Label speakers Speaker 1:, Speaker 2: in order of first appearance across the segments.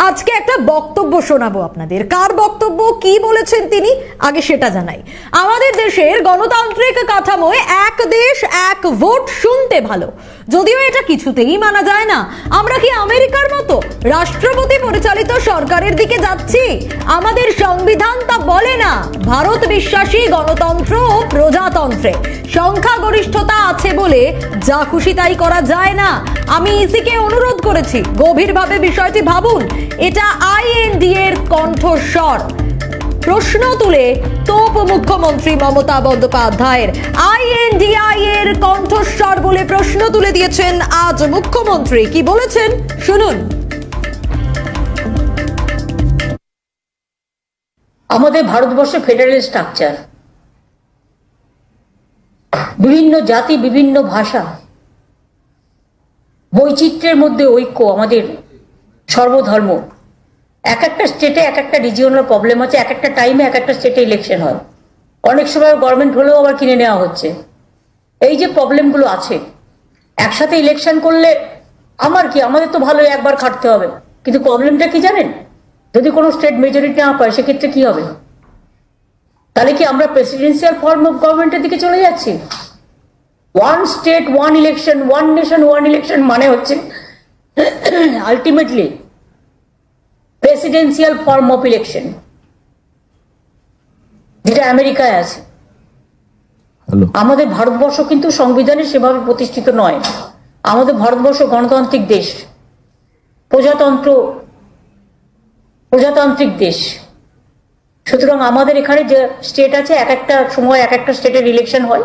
Speaker 1: আজকে একটা বক্তব্য শোনাবো আপনাদের। কার বক্তব্য, কি বলেছেন তিনি, আগে সেটা জানাই। আমাদের দেশের গণতান্ত্রিক কাঠামোয় এক দেশ এক ভোট শুনতে ভালো, যদিও এটা কিছুতেই মানা যায় না। আমরা কি আমেরিকার মতো রাষ্ট্রপতি পরিচালিত সরকারের দিকে যাচ্ছি? আমাদের সংবিধান তা বলে না। ভারত বিশ্বাসী গণতন্ত্র ও প্রজাতন্ত্রে সংখ্যাগরিষ্ঠতা আছে বলে যা খুশি তাই করা যায় না। আমি ইসিকে অনুরোধ করেছি, গভীরভাবে বিষয়টি ভাবুন। এটা আইএনডি এর কণ্ঠস্বর। প্রশ্ন তুলে তোপ মুখ্যমন্ত্রী মমতা বন্দ্যোপাধ্যায়ের। আইএনডিআই এর কণ্ঠস্বর বলে প্রশ্ন তুলে দিয়েছেন আজ মুখ্যমন্ত্রী। কি বলেছেন শুনুন।
Speaker 2: আমাদের ভারতবর্ষে ফেডারেল স্ট্রাকচার, বিভিন্ন জাতি, বিভিন্ন ভাষা, বৈচিত্র্যের মধ্যে ঐক্য, আমাদের সর্বধর্ম। এক একটা স্টেটে এক একটা রিজিওনাল প্রবলেম আছে, এক একটা টাইমে এক একটা স্টেটে ইলেকশন হয়, অনেক সময় গভর্নমেন্ট হলেও আবার কিনে নেওয়া হচ্ছে। এই যে প্রবলেমগুলো আছে, একসাথে ইলেকশন করলে আমার কি, আমাদের তো ভালোই, একবার খাটতে হবে। কিন্তু প্রবলেমটা কি জানেন? যদি কোনো স্টেট মেজরিটি না পায় সেক্ষেত্রে কি হবে? তাহলে কি আমরা প্রেসিডেন্সিয়াল ফর্ম অফ গভর্নমেন্টের দিকে চলে যাচ্ছি? One state one election, one nation one election মানে হচ্ছে ultimately presidential form of election, যেটা আমেরিকায় আছে। আমাদের ভারতবর্ষ কিন্তু সংবিধানে সেভাবে প্রতিষ্ঠিত নয়। আমাদের ভারতবর্ষ গণতান্ত্রিক দেশ, প্রজাতান্ত্রিক দেশ। সুতরাং আমাদের এখানে যে স্টেট আছে, এক একটা সময় এক একটা স্টেটের ইলেকশন হয়,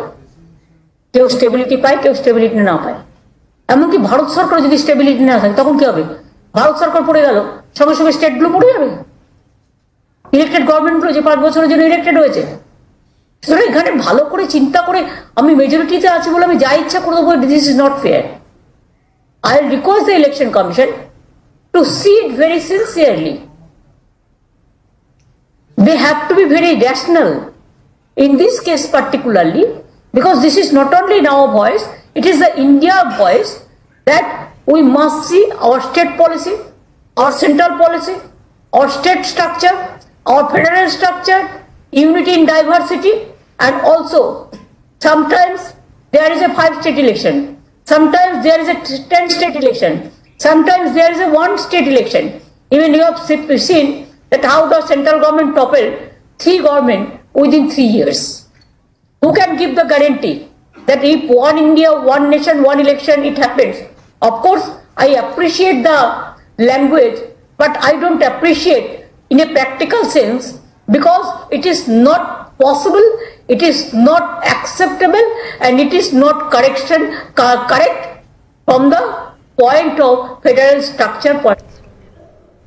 Speaker 2: কেউ স্টেবিলিটি পায়, কেউ স্টেবিলিটি না পায়। এমনকি ভারত সরকার যদি স্টেবিলিটি না থাকে তখন কি হবে? ভারত সরকার পড়ে গেল, সঙ্গে সঙ্গে স্টেটগুলো পড়ে যাবে। ইলেক্টেড গভর্নমেন্টগুলো যে 5 বছরের জন্য ইলেক্টেড হয়েছে। সুতরাং এখানে ভালো করে চিন্তা করে, আমি মেজরিটিতে আছি বলে আমি যা ইচ্ছা করে দেবো, this is not fair. I will request the election commission to see it very sincerely. They have to be very rational in this case particularly, because this is not only in our voice, it is the India voice, that we must see our state policy, our central policy, our state structure, our federal structure, unity in diversity, and also sometimes there is a 5-state election, sometimes there is a 10-state election, sometimes there is a 1-state election. Even you have seen that how the central government toppled 3 government within 3 years. Who can give the guarantee that if one India, one nation, one election, it happens? Of course, I appreciate the language, but I don't appreciate in a practical sense, because it is not possible, it is not acceptable, and it is not correct from the point of federal structure point.